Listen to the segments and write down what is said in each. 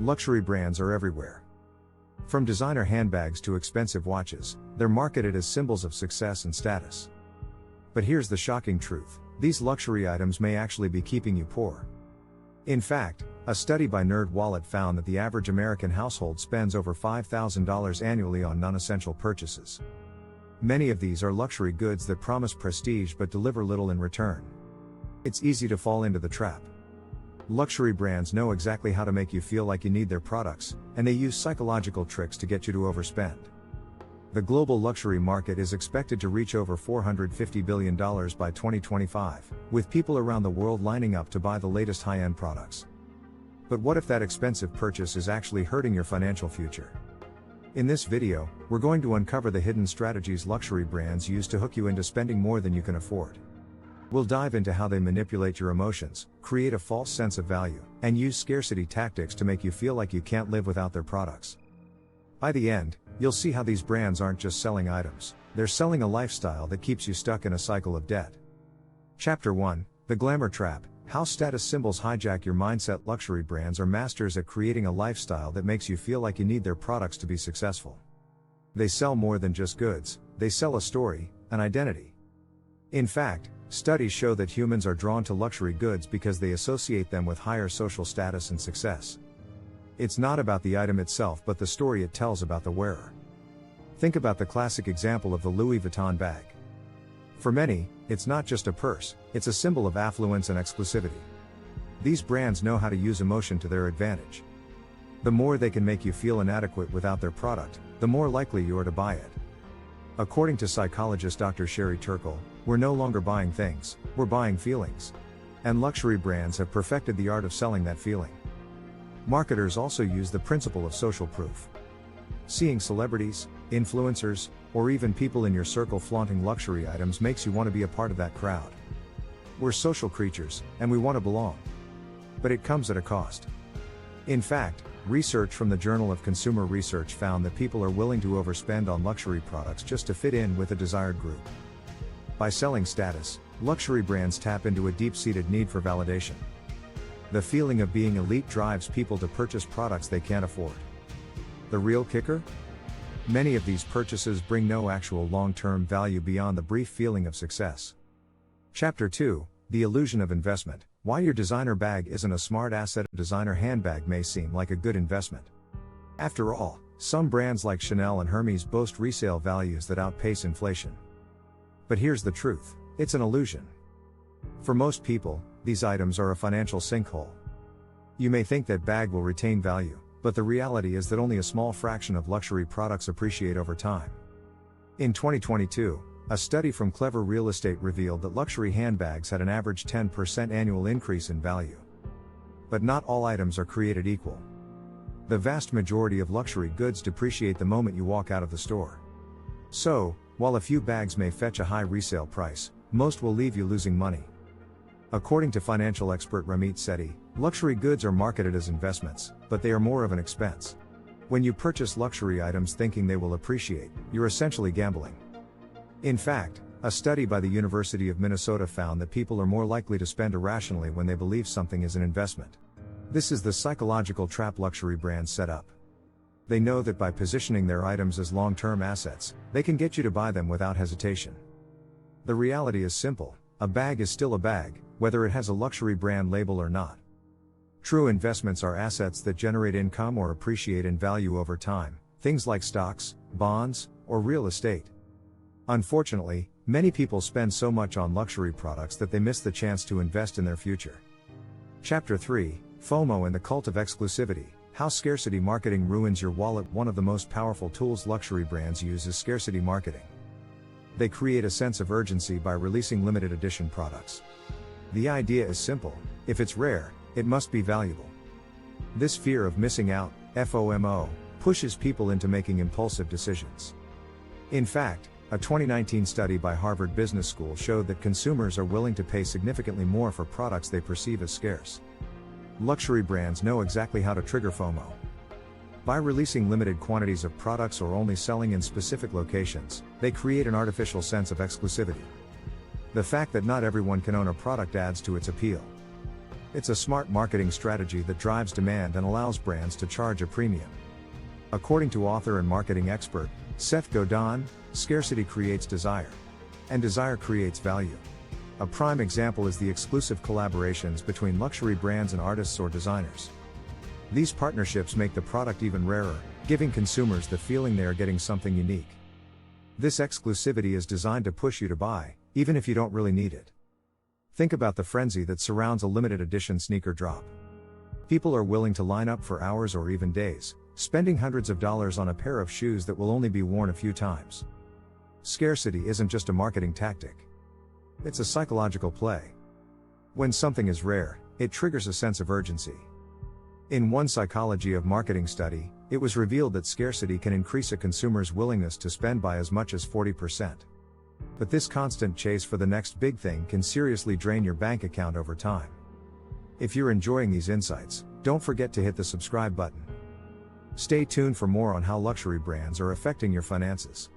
Luxury brands are everywhere. From designer handbags to expensive watches, they're marketed as symbols of success and status. But here's the shocking truth: these luxury items may actually be keeping you poor. In fact, a study by NerdWallet found that the average American household spends over $5,000 annually on non-essential purchases. Many of these are luxury goods that promise prestige but deliver little in return. It's easy to fall into the trap. Luxury brands know exactly how to make you feel like you need their products, and they use psychological tricks to get you to overspend. The global luxury market is expected to reach over $450 billion by 2025, with people around the world lining up to buy the latest high-end products. But what if that expensive purchase is actually hurting your financial future? In this video, we're going to uncover the hidden strategies luxury brands use to hook you into spending more than you can afford. We'll dive into how they manipulate your emotions, create a false sense of value, and use scarcity tactics to make you feel like you can't live without their products. By the end, you'll see how these brands aren't just selling items, they're selling a lifestyle that keeps you stuck in a cycle of debt. Chapter 1: The Glamour Trap: How Status Symbols Hijack Your Mindset. Luxury brands are masters at creating a lifestyle that makes you feel like you need their products to be successful. They sell more than just goods, they sell a story, an identity. In fact, studies show that humans are drawn to luxury goods because they associate them with higher social status and success. It's not about the item itself but the story it tells about the wearer. Think about the classic example of the Louis Vuitton bag. For many, it's not just a purse, it's a symbol of affluence and exclusivity. These brands know how to use emotion to their advantage. The more they can make you feel inadequate without their product, the more likely you are to buy it. According to psychologist Dr. Sherry Turkle, we're no longer buying things, we're buying feelings. And luxury brands have perfected the art of selling that feeling. Marketers also use the principle of social proof. Seeing celebrities, influencers, or even people in your circle flaunting luxury items makes you want to be a part of that crowd. We're social creatures, and we want to belong. But it comes at a cost. In fact, research from the Journal of Consumer Research found that people are willing to overspend on luxury products just to fit in with a desired group. By selling status, luxury brands tap into a deep-seated need for validation. The feeling of being elite drives people to purchase products they can't afford. The real kicker? Many of these purchases bring no actual long-term value beyond the brief feeling of success. Chapter 2: The Illusion of Investment: Why Your Designer Bag Isn't a Smart Asset. A designer handbag may seem like a good investment. After all, some brands like Chanel and Hermes boast resale values that outpace inflation. But here's the truth: it's an illusion. For most people, these items are a financial sinkhole. You may think that bag will retain value, but the reality is that only a small fraction of luxury products appreciate over time. In 2022, a study from Clever Real Estate revealed that luxury handbags had an average 10% annual increase in value. But not all items are created equal. The vast majority of luxury goods depreciate the moment you walk out of the store. So, while a few bags may fetch a high resale price, most will leave you losing money. According to financial expert Ramit Sethi, luxury goods are marketed as investments, but they are more of an expense. When you purchase luxury items thinking they will appreciate, you're essentially gambling. In fact, a study by the University of Minnesota found that people are more likely to spend irrationally when they believe something is an investment. This is the psychological trap luxury brands set up. They know that by positioning their items as long-term assets, they can get you to buy them without hesitation. The reality is simple: a bag is still a bag, whether it has a luxury brand label or not. True investments are assets that generate income or appreciate in value over time, things like stocks, bonds, or real estate. Unfortunately, many people spend so much on luxury products that they miss the chance to invest in their future. Chapter 3: FOMO and the Cult of Exclusivity: How Scarcity Marketing Ruins Your Wallet. One of the most powerful tools luxury brands use is scarcity marketing. They create a sense of urgency by releasing limited edition products. The idea is simple: if it's rare, it must be valuable. This fear of missing out, FOMO, pushes people into making impulsive decisions. In fact, a 2019 study by Harvard Business School showed that consumers are willing to pay significantly more for products they perceive as scarce. Luxury brands know exactly how to trigger FOMO. By releasing limited quantities of products or only selling in specific locations, they create an artificial sense of exclusivity. The fact that not everyone can own a product adds to its appeal. It's a smart marketing strategy that drives demand and allows brands to charge a premium. According to author and marketing expert Seth Godin, scarcity creates desire, and desire creates value. A prime example is the exclusive collaborations between luxury brands and artists or designers. These partnerships make the product even rarer, giving consumers the feeling they are getting something unique. This exclusivity is designed to push you to buy, even if you don't really need it. Think about the frenzy that surrounds a limited edition sneaker drop. People are willing to line up for hours or even days, spending hundreds of dollars on a pair of shoes that will only be worn a few times. Scarcity isn't just a marketing tactic. It's a psychological play. When something is rare, it triggers a sense of urgency. In one psychology of marketing study, it was revealed that scarcity can increase a consumer's willingness to spend by as much as 40%. But this constant chase for the next big thing can seriously drain your bank account over time. If you're enjoying these insights, don't forget to hit the subscribe button. Stay tuned for more on how luxury brands are affecting your finances.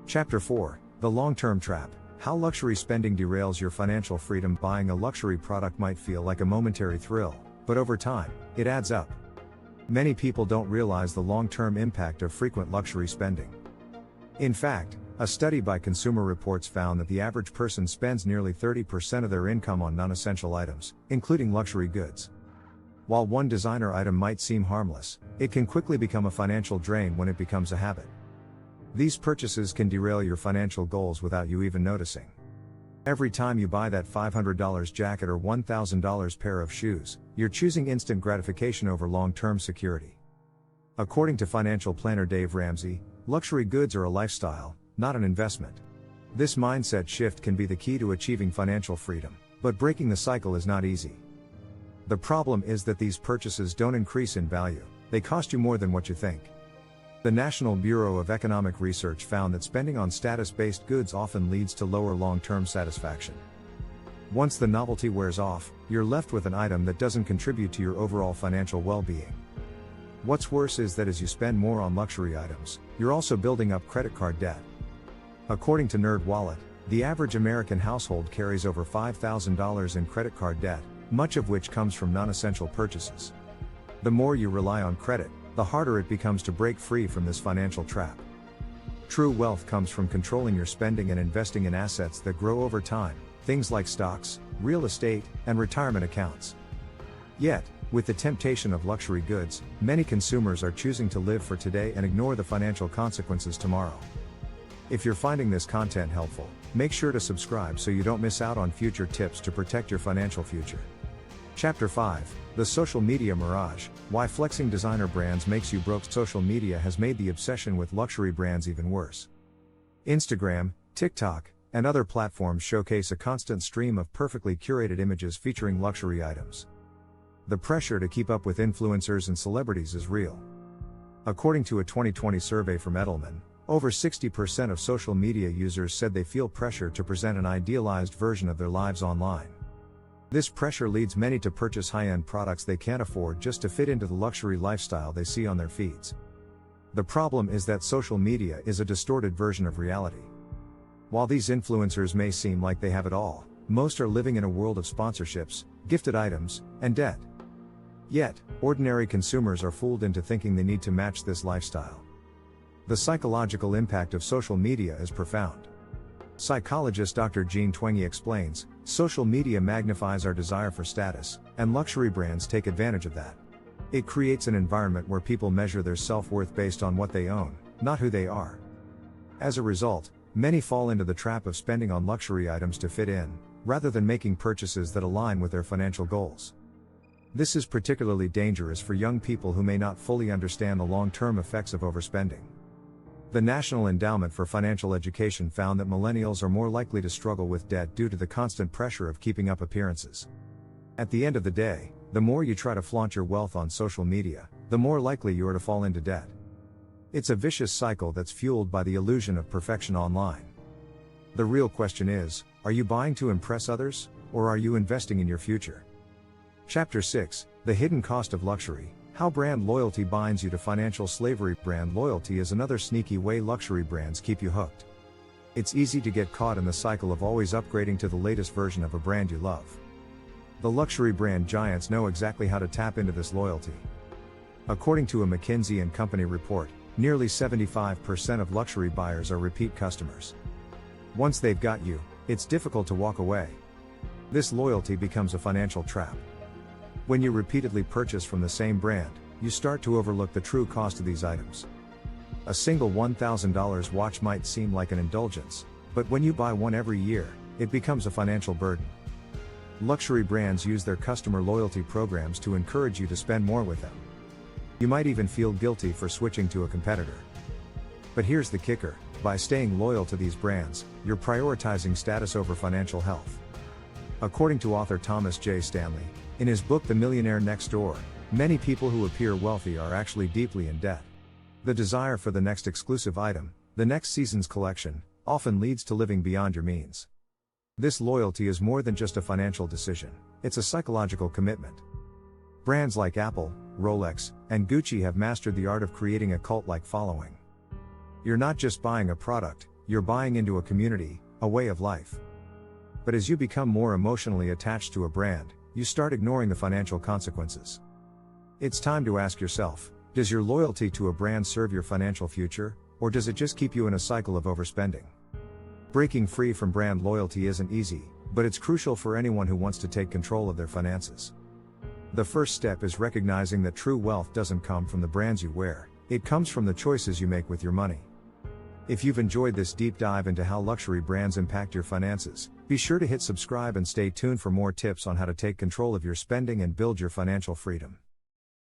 Chapter 4, The Long-Term Trap, How Luxury Spending Derails Your Financial Freedom. Buying a luxury product might feel like a momentary thrill, but over time, it adds up. Many people don't realize the long-term impact of frequent luxury spending. In fact, a study by Consumer Reports found that the average person spends nearly 30% of their income on non-essential items, including luxury goods. While one designer item might seem harmless, it can quickly become a financial drain when it becomes a habit. These purchases can derail your financial goals without you even noticing. Every time you buy that $500 jacket or $1,000 pair of shoes, you're choosing instant gratification over long-term security. According to financial planner Dave Ramsey, luxury goods are a lifestyle, not an investment. This mindset shift can be the key to achieving financial freedom, but breaking the cycle is not easy. The problem is that these purchases don't increase in value, they cost you more than what you think. The National Bureau of Economic Research found that spending on status-based goods often leads to lower long-term satisfaction. Once the novelty wears off, you're left with an item that doesn't contribute to your overall financial well-being. What's worse is that as you spend more on luxury items, you're also building up credit card debt. According to NerdWallet, the average American household carries over $5,000 in credit card debt, much of which comes from non-essential purchases. The more you rely on credit, the harder it becomes to break free from this financial trap. True wealth comes from controlling your spending and investing in assets that grow over time, things like stocks, real estate, and retirement accounts. Yet, with the temptation of luxury goods, many consumers are choosing to live for today and ignore the financial consequences tomorrow. If you're finding this content helpful, make sure to subscribe so you don't miss out on future tips to protect your financial future. Chapter 5, The Social Media Mirage, Why Flexing Designer Brands Makes You Broke. Social media has made the obsession with luxury brands even worse. Instagram, TikTok, and other platforms showcase a constant stream of perfectly curated images featuring luxury items. The pressure to keep up with influencers and celebrities is real. According to a 2020 survey from Edelman, over 60% of social media users said they feel pressure to present an idealized version of their lives online. This pressure leads many to purchase high-end products they can't afford just to fit into the luxury lifestyle they see on their feeds. The problem is that social media is a distorted version of reality. While these influencers may seem like they have it all, most are living in a world of sponsorships, gifted items, and debt. Yet, ordinary consumers are fooled into thinking they need to match this lifestyle. The psychological impact of social media is profound. Psychologist Dr. Jean Twenge explains, social media magnifies our desire for status, and luxury brands take advantage of that. It creates an environment where people measure their self-worth based on what they own, not who they are. As a result, many fall into the trap of spending on luxury items to fit in, rather than making purchases that align with their financial goals. This is particularly dangerous for young people who may not fully understand the long-term effects of overspending. The National Endowment for Financial Education found that millennials are more likely to struggle with debt due to the constant pressure of keeping up appearances. At the end of the day, the more you try to flaunt your wealth on social media, the more likely you are to fall into debt. It's a vicious cycle that's fueled by the illusion of perfection online. The real question is, are you buying to impress others, or are you investing in your future? Chapter 6, The Hidden Cost of Luxury, How Brand Loyalty Binds You to Financial Slavery. Brand loyalty is another sneaky way luxury brands keep you hooked. It's easy to get caught in the cycle of always upgrading to the latest version of a brand you love. The luxury brand giants know exactly how to tap into this loyalty. According to a McKinsey & Company report, nearly 75% of luxury buyers are repeat customers. Once they've got you, it's difficult to walk away. This loyalty becomes a financial trap. When you repeatedly purchase from the same brand, you start to overlook the true cost of these items. A single $1,000 watch might seem like an indulgence, but when you buy one every year, it becomes a financial burden. Luxury brands use their customer loyalty programs to encourage you to spend more with them. You might even feel guilty for switching to a competitor. But here's the kicker: by staying loyal to these brands, you're prioritizing status over financial health. According to author Thomas J. Stanley, in his book The Millionaire Next Door, many people who appear wealthy are actually deeply in debt. The desire for the next exclusive item, the next season's collection, often leads to living beyond your means. This loyalty is more than just a financial decision, it's a psychological commitment. Brands like Apple, Rolex, and Gucci have mastered the art of creating a cult-like following. You're not just buying a product, you're buying into a community, a way of life. But as you become more emotionally attached to a brand, you start ignoring the financial consequences. It's time to ask yourself, does your loyalty to a brand serve your financial future, or does it just keep you in a cycle of overspending? Breaking free from brand loyalty isn't easy, but it's crucial for anyone who wants to take control of their finances. The first step is recognizing that true wealth doesn't come from the brands you wear, it comes from the choices you make with your money. If you've enjoyed this deep dive into how luxury brands impact your finances, be sure to hit subscribe and stay tuned for more tips on how to take control of your spending and build your financial freedom.